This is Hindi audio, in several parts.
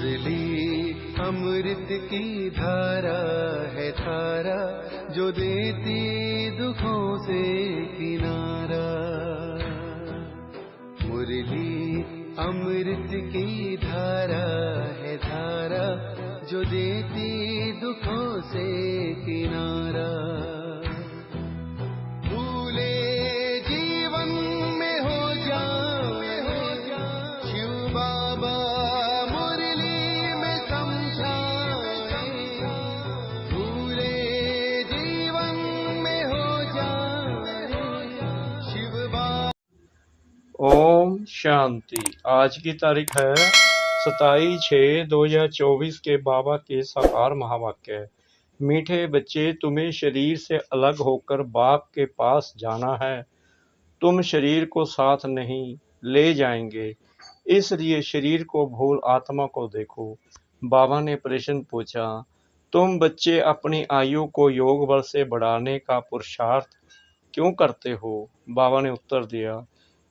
मुरली अमृत की धारा है धारा, जो देती दुखों से किनारा। मुरली अमृत की धारा है धारा, जो देती दुखों से किनारा। भूले जीवन में हो जाए शिव बाबा मुरली में समझाए। भूले जीवन में हो जाए शिव बाबा। ओम शांति। आज की तारीख है 27/6/2024 के बाबा के साकार महावाक्य। मीठे बच्चे, तुम्हें शरीर से अलग होकर बाप के पास जाना है। तुम शरीर को साथ नहीं ले जाएंगे, इसलिए शरीर को भूल आत्मा को देखो। बाबा ने प्रश्न पूछा, तुम बच्चे अपनी आयु को योग बल से बढ़ाने का पुरुषार्थ क्यों करते हो? बाबा ने उत्तर दिया,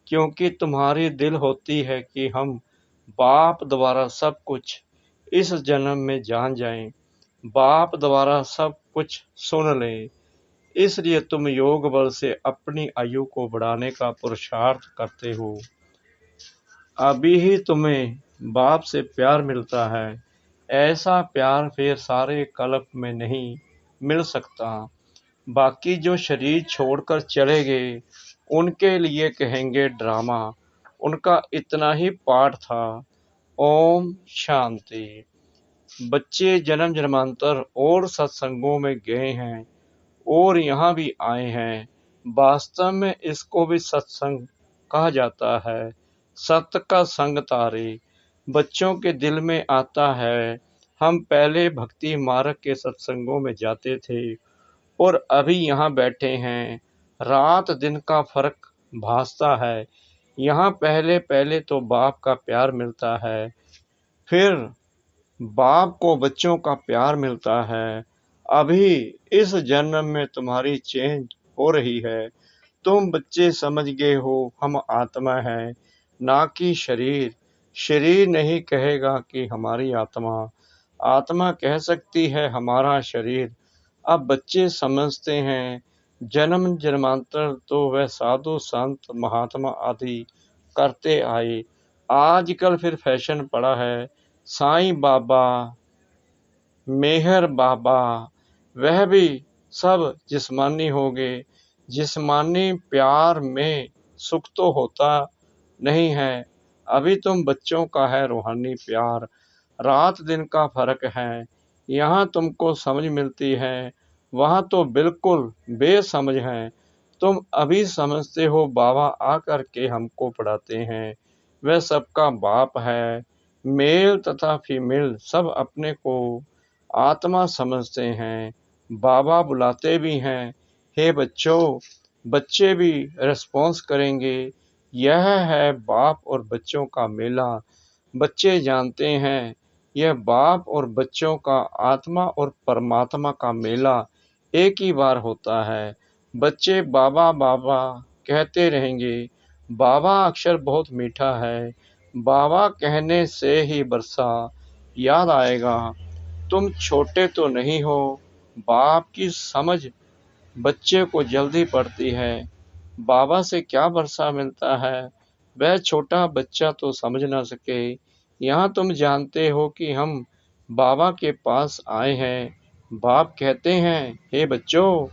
क्योंकि तुम्हारी दिल होती है कि हम बाप द्वारा सब कुछ इस जन्म में जान जाएं, बाप द्वारा सब कुछ सुन लें। इसलिए तुम योग बल से अपनी आयु को बढ़ाने का पुरुषार्थ करते हो। अभी ही तुम्हें बाप से प्यार मिलता है, ऐसा प्यार फिर सारे कल्प में नहीं मिल सकता। बाकी जो शरीर छोड़कर चले गए, उनके लिए कहेंगे ड्रामा। उनका इतना ही पाठ था। ओम शांति। बच्चे जन्म जन्मांतर और सत्संगों में गए हैं और यहाँ भी आए हैं। वास्तव में इसको भी सत्संग कहा जाता है। सत्य का संग तारे बच्चों के दिल में आता है। हम पहले भक्ति मार्ग के सत्संगों में जाते थे और अभी यहाँ बैठे हैं। रात दिन का फर्क भासता है। यहाँ पहले पहले तो बाप का प्यार मिलता है, फिर बाप को बच्चों का प्यार मिलता है। अभी इस जन्म में तुम्हारी चेंज हो रही है। तुम बच्चे समझ गए हो हम आत्मा है, ना कि शरीर। शरीर नहीं कहेगा कि हमारी आत्मा, आत्मा कह सकती है हमारा शरीर। अब बच्चे समझते हैं जन्म जन्मांतर तो वह साधु संत महात्मा आदि करते आए। आजकल फिर फैशन पड़ा है साईं बाबा, मेहर बाबा, वह भी सब जिस्मानी हो गए। जिस्मानी प्यार में सुख तो होता नहीं है। अभी तुम बच्चों का है रूहानी प्यार। रात दिन का फर्क है। यहाँ तुमको समझ मिलती है, वहाँ तो बिल्कुल बेसमझ है। तुम अभी समझते हो बाबा आकर के हमको पढ़ाते हैं। वह सबका बाप है। मेल तथा फीमेल सब अपने को आत्मा समझते हैं। बाबा बुलाते भी हैं, हे बच्चों। बच्चे भी रिस्पॉन्स करेंगे। यह है बाप और बच्चों का मेला। बच्चे जानते हैं यह बाप और बच्चों का आत्मा और परमात्मा का मेला एक ही बार होता है। बच्चे बाबा बाबा कहते रहेंगे। बाबा अक्षर बहुत मीठा है। बाबा कहने से ही बरसा याद आएगा। तुम छोटे तो नहीं हो। बाप की समझ बच्चे को जल्दी पड़ती है। बाबा से क्या बरसा मिलता है, वह छोटा बच्चा तो समझ ना सके। यहाँ तुम जानते हो कि हम बाबा के पास आए हैं। बाप कहते हैं, हे बच्चों,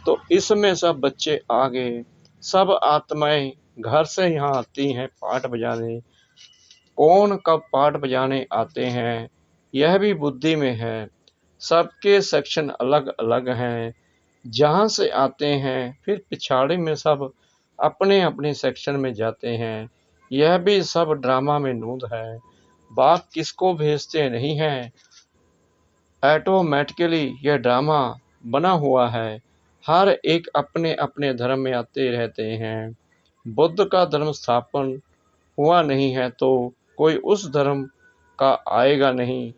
तो इसमें सब बच्चे आ गए। सब आत्माएं घर से यहाँ आती हैं पाठ बजाने। कौन कब पाठ बजाने आते हैं यह भी बुद्धि में है। सबके सेक्शन अलग अलग हैं। जहाँ से आते हैं फिर पिछाड़ी में सब अपने अपने सेक्शन में जाते हैं। यह भी सब ड्रामा में नूंद है। बाप किसको भेजते नहीं हैं, ऑटोमेटिकली यह ड्रामा बना हुआ है। हर एक अपने अपने धर्म में आते रहते हैं। बुद्ध का धर्म स्थापन हुआ नहीं है तो कोई उस धर्म का आएगा नहीं।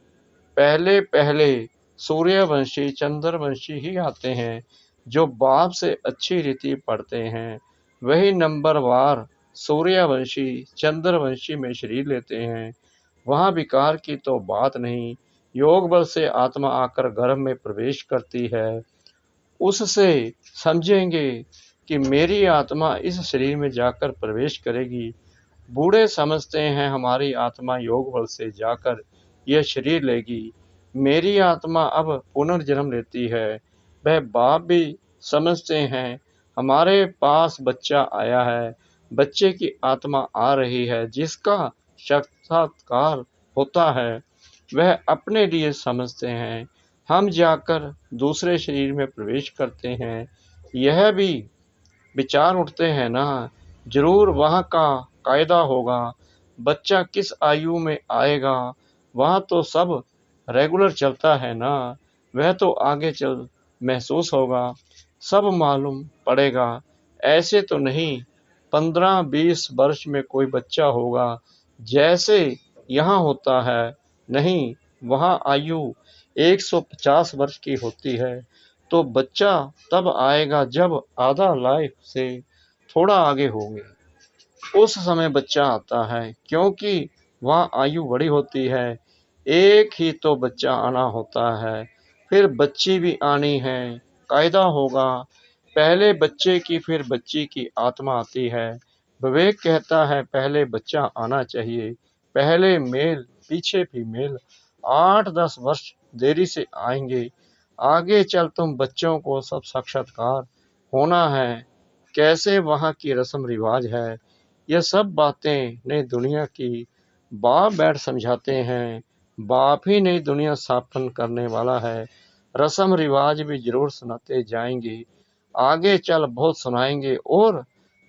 पहले पहले सूर्यवंशी चंद्रवंशी ही आते हैं, जो बाप से अच्छी रीति पढ़ते हैं। वही नंबरवार सूर्यवंशी चंद्रवंशी में शरीर लेते हैं। वहाँ विकार की तो बात नहीं। योग बल से आत्मा आकर गर्भ में प्रवेश करती है। उससे समझेंगे कि मेरी आत्मा इस शरीर में जाकर प्रवेश करेगी। बूढ़े समझते हैं हमारी आत्मा योग बल से जाकर यह शरीर लेगी, मेरी आत्मा अब पुनर्जन्म लेती है। वह बाप भी समझते हैं हमारे पास बच्चा आया है, बच्चे की आत्मा आ रही है। जिसका साक्षात्कार होता है वह अपने लिए समझते हैं। हम जाकर दूसरे शरीर में प्रवेश करते हैं। यह भी विचार उठते हैं ना, जरूर वहाँ का कायदा होगा, बच्चा किस आयु में आएगा, वहाँ तो सब रेगुलर चलता है ना, वह तो आगे चल महसूस होगा, सब मालूम पड़ेगा। ऐसे तो नहीं 15-20 वर्ष में कोई बच्चा होगा जैसे यहाँ होता है, नहीं, वहाँ आयु 150 वर्ष की होती है। तो बच्चा तब आएगा जब आधा लाइफ से थोड़ा आगे होंगे, उस समय बच्चा आता है, क्योंकि वहाँ आयु बड़ी होती है। एक ही तो बच्चा आना होता है, फिर बच्ची भी आनी है, कायदा होगा। पहले बच्चे की फिर बच्ची की आत्मा आती है। विवेक कहता है पहले बच्चा आना चाहिए, पहले मेल पीछे फीमेल। 8-10 वर्ष देरी से आएंगे, आगे चल तुम बच्चों को सब साक्षात्कार होना है। कैसे वहाँ की रस्म रिवाज है, यह सब बातें नई दुनिया की बाप बैठ समझाते हैं। बाप ही नई दुनिया स्थापन करने वाला है। रस्म रिवाज भी जरूर सुनाते जाएंगे, आगे चल बहुत सुनाएंगे, और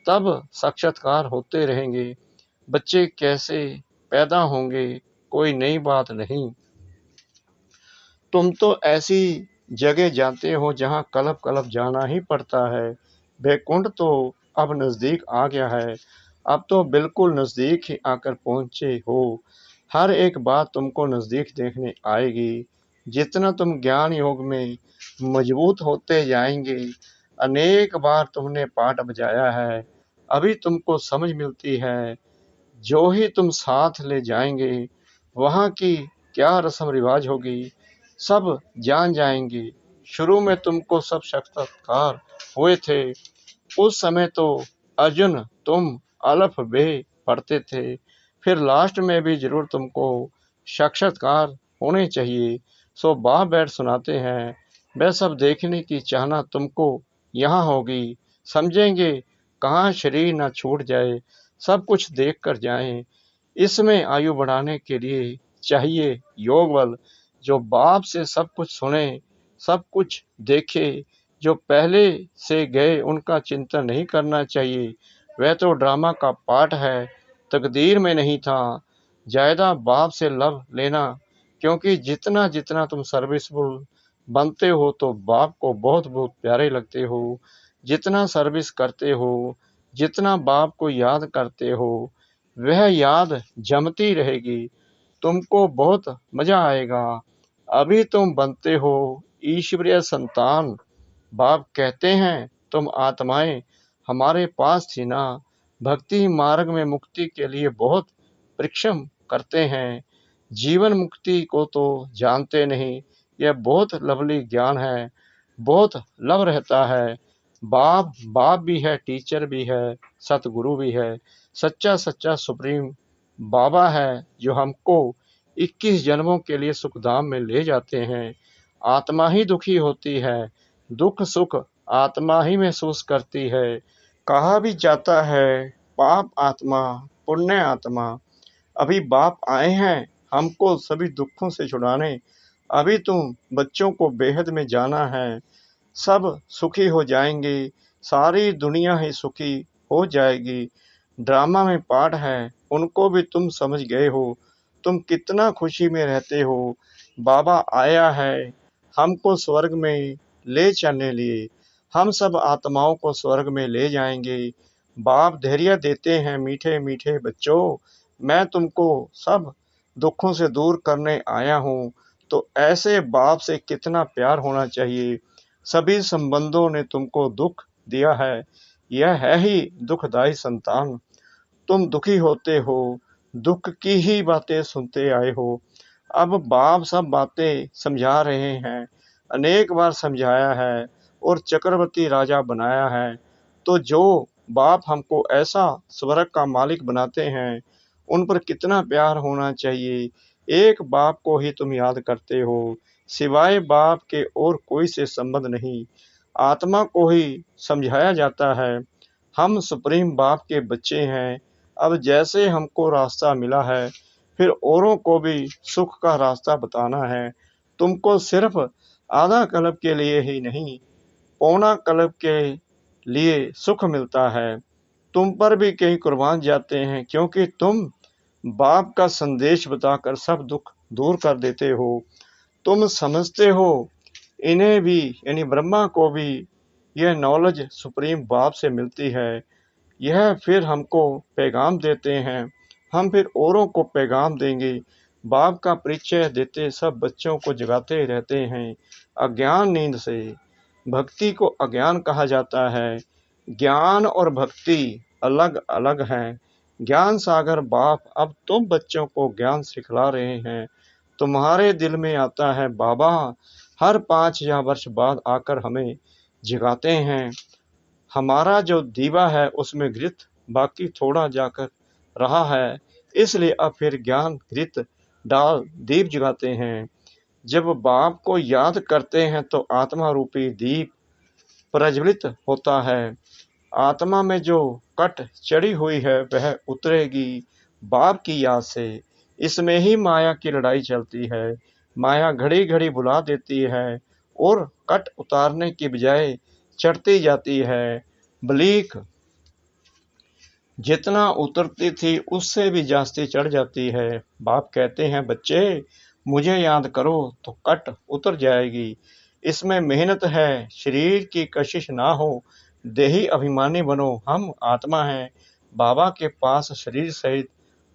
तब साक्षात्कार होते रहेंगे। बच्चे कैसे पैदा होंगे कोई नई बात नहीं। तुम तो ऐसी जगह जाते हो जहाँ कलप कलप जाना ही पड़ता है। बैकुंठ तो अब नज़दीक आ गया है, अब तो बिल्कुल नज़दीक ही आकर पहुँचे हो। हर एक बात तुमको नज़दीक देखने आएगी। जितना तुम ज्ञान योग में मजबूत होते जाएंगे, अनेक बार तुमने पाठ बजाया है, अभी तुमको समझ मिलती है। जो ही तुम साथ ले जाएंगे, वहाँ की क्या रस्म रिवाज होगी, सब जान जाएंगे। शुरू में तुमको सब साक्षात्कार हुए थे, उस समय तो अर्जुन तुम अलफ बे पढ़ते थे, फिर लास्ट में भी जरूर तुमको साक्षात्कार होने चाहिए। सो बाप बैठ सुनाते हैं, वह सब देखने की चाहना तुमको यहाँ होगी। समझेंगे कहाँ शरीर ना छूट जाए, सब कुछ देख कर जाएं। इसमें आयु बढ़ाने के लिए चाहिए योग बल। जो बाप से सब कुछ सुने, सब कुछ देखे, जो पहले से गए उनका चिंतन नहीं करना चाहिए। वह तो ड्रामा का पार्ट है, तकदीर में नहीं था। ज़्यादा बाप से लव लेना, क्योंकि जितना जितना तुम सर्विसफुल बनते हो तो बाप को बहुत बहुत प्यारे लगते हो। जितना सर्विस करते हो, जितना बाप को याद करते हो, वह याद जमती रहेगी। तुमको बहुत मजा आएगा। अभी तुम बनते हो ईश्वरीय संतान। बाप कहते हैं तुम आत्माएं हमारे पास थी ना, भक्ति मार्ग में मुक्ति के लिए बहुत परिश्रम करते हैं। जीवन मुक्ति को तो जानते नहीं, यह बहुत लवली ज्ञान है, बहुत लव रहता है। बाप बाप भी है, टीचर भी है, सतगुरु भी है, सच्चा सच्चा सुप्रीम बाबा है, जो हमको 21 जन्मों के लिए सुखधाम में ले जाते हैं। आत्मा ही दुखी होती है, दुख सुख आत्मा ही महसूस करती है। कहा भी जाता है पाप आत्मा पुण्य आत्मा। अभी बाप आए हैं हमको सभी दुखों से छुड़ाने। अभी तुम बच्चों को बेहद में जाना है, सब सुखी हो जाएंगे, सारी दुनिया ही सुखी हो जाएगी। ड्रामा में पार्ट है, उनको भी तुम समझ गए हो। तुम कितना खुशी में रहते हो। बाबा आया है हमको स्वर्ग में ले चलने लिए, हम सब आत्माओं को स्वर्ग में ले जाएंगे। बाप धैर्य देते हैं मीठे मीठे बच्चों, मैं तुमको सब दुखों से दूर करने आया हूँ। तो ऐसे बाप से कितना प्यार होना चाहिए। सभी संबंधों ने तुमको दुख दिया है, यह है ही दुखदाई संतान। तुम दुखी होते हो, दुख की ही बातें सुनते आए हो। अब बाप सब बातें समझा रहे हैं, अनेक बार समझाया है और चक्रवर्ती राजा बनाया है। तो जो बाप हमको ऐसा स्वर्ग का मालिक बनाते हैं, उन पर कितना प्यार होना चाहिए। एक बाप को ही तुम याद करते हो, सिवाय बाप के और कोई से संबंध नहीं। आत्मा को ही समझाया जाता है, हम सुप्रीम बाप के बच्चे हैं। अब जैसे हमको रास्ता मिला है, फिर औरों को भी सुख का रास्ता बताना है। तुमको सिर्फ आधा कल्प के लिए ही नहीं, पौना कल्प के लिए सुख मिलता है। तुम पर भी कई कुर्बान जाते हैं, क्योंकि तुम बाप का संदेश बताकर सब दुख दूर कर देते हो। तुम समझते हो इन्हें भी, यानी ब्रह्मा को भी, यह नॉलेज सुप्रीम बाप से मिलती है। यह फिर हमको पैगाम देते हैं, हम फिर औरों को पैगाम देंगे। बाप का परिचय देते सब बच्चों को जगाते रहते हैं अज्ञान नींद से। भक्ति को अज्ञान कहा जाता है। ज्ञान और भक्ति अलग अलग हैं। ज्ञान सागर बाप अब तुम बच्चों को ज्ञान सिखला रहे हैं। तुम्हारे दिल में आता है बाबा हर 5000 वर्ष बाद आकर हमें जगाते हैं। हमारा जो दीवा है उसमें घृत बाकी थोड़ा जाकर रहा है, इसलिए अब फिर ज्ञान घृत डाल दीप जगाते हैं। जब बाप को याद करते हैं तो आत्मा रूपी दीप प्रज्वलित होता है। आत्मा में जो कट चढ़ी हुई है वह उतरेगी बाप की याद से। इसमें ही माया की लड़ाई चलती है। माया घड़ी घड़ी बुला देती है और कट उतारने की बजाय चढ़ती जाती है। बलीक जितना उतरती थी उससे भी जास्ती चढ़ जाती है। बाप कहते हैं बच्चे मुझे याद करो तो कट उतर जाएगी। इसमें मेहनत है, शरीर की कशिश ना हो। देही अभिमानी बनो, हम आत्मा हैं। बाबा के पास शरीर सहित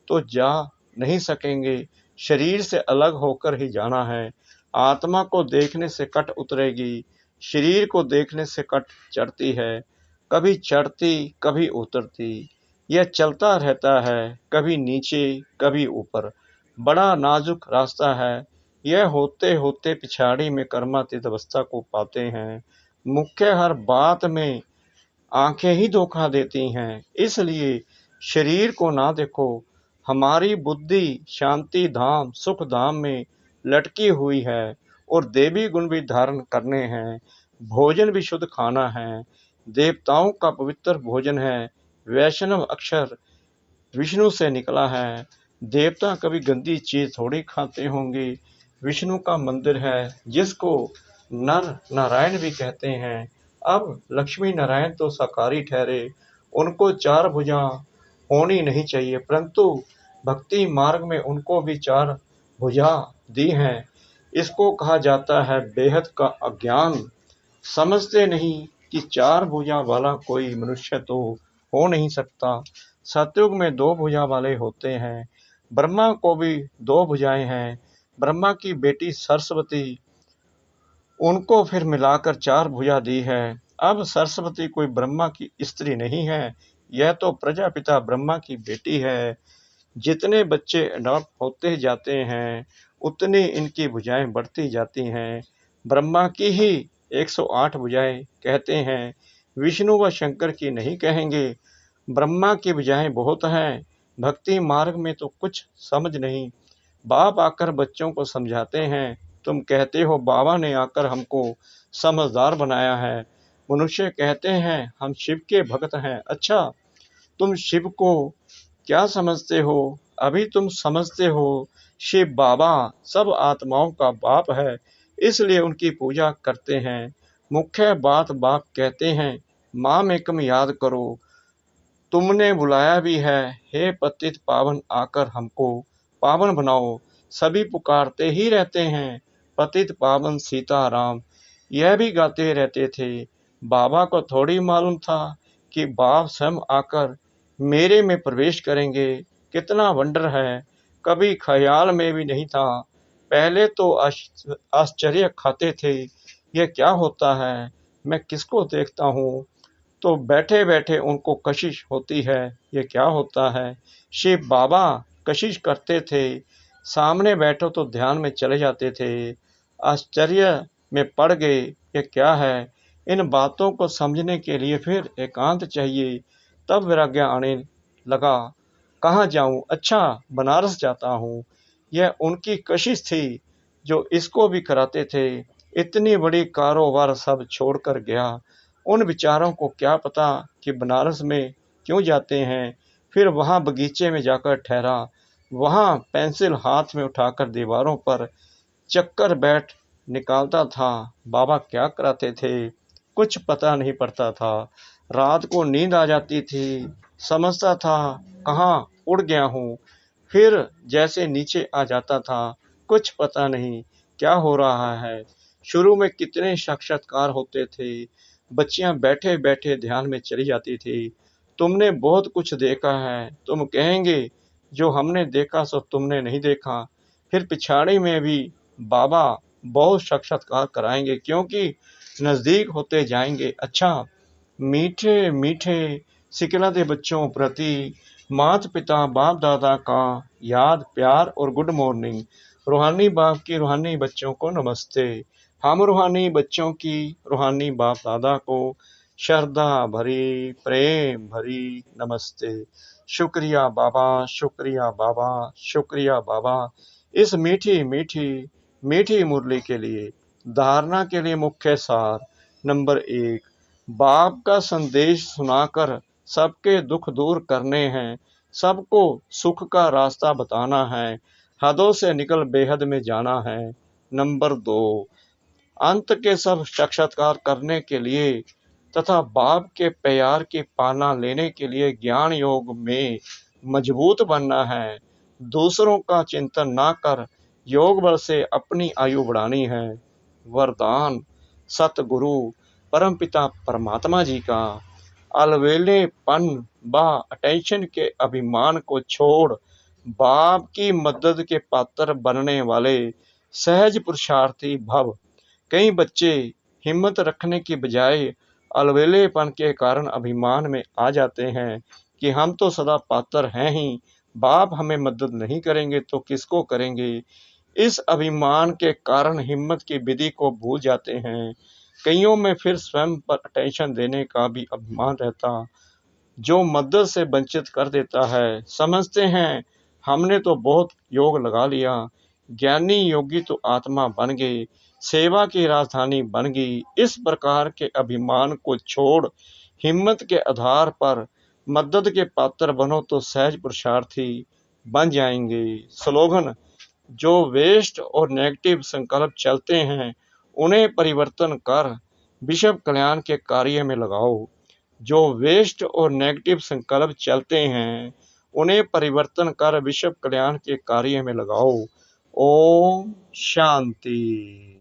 तो जा नहीं सकेंगे, शरीर से अलग होकर ही जाना है। आत्मा को देखने से कट उतरेगी, शरीर को देखने से कट चढ़ती है। कभी चढ़ती कभी उतरती, यह चलता रहता है, कभी नीचे कभी ऊपर। बड़ा नाजुक रास्ता है। यह होते होते पिछाड़ी में कर्मातीत अवस्था को पाते हैं। मुख्य हर बात में आंखें ही धोखा देती हैं, इसलिए शरीर को ना देखो। हमारी बुद्धि शांति धाम सुख धाम में लटकी हुई है और देवी गुण भी धारण करने हैं। भोजन भी शुद्ध खाना है, देवताओं का पवित्र भोजन है। वैष्णव अक्षर विष्णु से निकला है। देवता कभी गंदी चीज थोड़ी खाते होंगे। विष्णु का मंदिर है जिसको नर नारायण भी कहते हैं। अब लक्ष्मी नारायण तो साकारी ठहरे, उनको 4 भुजा होनी नहीं चाहिए, परंतु भक्ति मार्ग में उनको भी 4 भुजा दी हैं। इसको कहा जाता है बेहद का अज्ञान। समझते नहीं कि 4 भुजा वाला कोई मनुष्य तो हो नहीं सकता। सतयुग में 2 भुजा वाले होते हैं। ब्रह्मा को भी 2 भुजाएं हैं। ब्रह्मा की बेटी सरस्वती, उनको फिर मिलाकर 4 भुजा दी है। अब सरस्वती कोई ब्रह्मा की स्त्री नहीं है, यह तो प्रजापिता ब्रह्मा की बेटी है। जितने बच्चे अडॉप्ट होते जाते हैं उतनी इनकी भुजाएं बढ़ती जाती हैं। ब्रह्मा की ही 108 भुजाएं कहते हैं, विष्णु व शंकर की नहीं कहेंगे। ब्रह्मा की भुजाएं बहुत हैं, भक्ति मार्ग में तो कुछ समझ नहीं। बाप आकर बच्चों को समझाते हैं, तुम कहते हो बाबा ने आकर हमको समझदार बनाया है। मनुष्य कहते हैं हम शिव के भक्त हैं। अच्छा, तुम शिव को क्या समझते हो? अभी तुम समझते हो शिव बाबा सब आत्माओं का बाप है, इसलिए उनकी पूजा करते हैं। मुख्य बात बाप कहते हैं, माम एकम याद करो। तुमने बुलाया भी है, हे पतित पावन आकर हमको पावन बनाओ। सभी पुकारते ही रहते हैं, पतित पावन सीताराम, यह भी गाते रहते थे। बाबा को थोड़ी मालूम था कि बाप स्वयं आकर मेरे में प्रवेश करेंगे। कितना वंडर है, कभी ख्याल में भी नहीं था। पहले तो आश्चर्य खाते थे, यह क्या होता है, मैं किसको देखता हूँ। तो बैठे बैठे उनको कशिश होती है, ये क्या होता है। शिव बाबा कशिश करते थे, सामने बैठो तो ध्यान में चले जाते थे। आश्चर्य में पड़ गए, ये क्या है? इन बातों को समझने के लिए फिर एकांत चाहिए। तब वैराग्य आने लगा। कहाँ जाऊं? अच्छा, बनारस जाता हूँ। यह उनकी कशिश थी जो इसको भी कराते थे। इतनी बड़ी कारोबार सब छोड़कर गया। उन विचारों को क्या पता कि बनारस में क्यों जाते हैं। फिर वहां बगीचे में जाकर ठहरा। वहां पेंसिल हाथ में उठाकर दीवारों पर चक्कर बैठ निकालता था। बाबा क्या कराते थे, कुछ पता नहीं पड़ता था। रात को नींद आ जाती थी। समझता था कहाँ उड़ गया हूँ। फिर जैसे नीचे आ जाता था। कुछ पता नहीं क्या हो रहा है। शुरू में कितने साक्षात्कार होते थे। बच्चियां बैठे बैठे ध्यान में चली जाती थी। तुमने बहुत कुछ देखा है। तुम कहेंगे जो हमने देखा सो तुमने नहीं देखा। फिर पिछाड़ी में भी बाबा बहुत साक्षात्कार कराएंगे, क्योंकि नजदीक होते जाएंगे। अच्छा, मीठे मीठे सिकलते बच्चों प्रति माता पिता बाप दादा का याद प्यार और गुड मॉर्निंग। रूहानी बाप की रूहानी बच्चों को नमस्ते। हम रूहानी बच्चों की रूहानी बाप दादा को श्रद्धा भरी प्रेम भरी नमस्ते। शुक्रिया बाबा, शुक्रिया बाबा, शुक्रिया बाबा, इस मीठी मीठी मीठी मुरली के लिए। धारणा के लिए मुख्य सार। नंबर 1, बाप का संदेश सुनाकर सबके दुख दूर करने हैं। सबको सुख का रास्ता बताना है। हदों से निकल बेहद में जाना है। नंबर 2, अंत के सब साक्षात्कार करने के लिए तथा बाप के प्यार की पालना लेने के लिए ज्ञान योग में मजबूत बनना है। दूसरों का चिंतन ना कर योग बल से अपनी आयु बढ़ानी है। वरदान सतगुरु परमपिता परमात्मा जी का। अलवेलेपन व अटेंशन के अभिमान को छोड़ बाप की मदद के पात्र बनने वाले सहज पुरुषार्थी भव। कई बच्चे हिम्मत रखने की बजाय अलवेलेपन के कारण अभिमान में आ जाते हैं कि हम तो सदा पात्र हैं ही, बाप हमें मदद नहीं करेंगे तो किसको करेंगे। इस अभिमान के कारण हिम्मत की विधि को भूल जाते हैं। कईयों में फिर स्वयं पर अटेंशन देने का भी अभिमान रहता, जो मदद से वंचित कर देता है। समझते हैं हमने तो बहुत योग लगा लिया। ज्ञानी योगी तो आत्मा बन गए, सेवा की राजधानी बन गई। इस प्रकार के अभिमान को छोड़ हिम्मत के आधार पर मदद के पात्र बनो तो सहज पुरुषार्थी बन जाएंगे। स्लोगन। जो वेस्ट और नेगेटिव संकल्प चलते हैं उन्हें परिवर्तन कर विश्व कल्याण के कार्य में लगाओ। जो वेस्ट और नेगेटिव संकल्प चलते हैं उन्हें परिवर्तन कर विश्व कल्याण के कार्य में लगाओ। ओम शांति।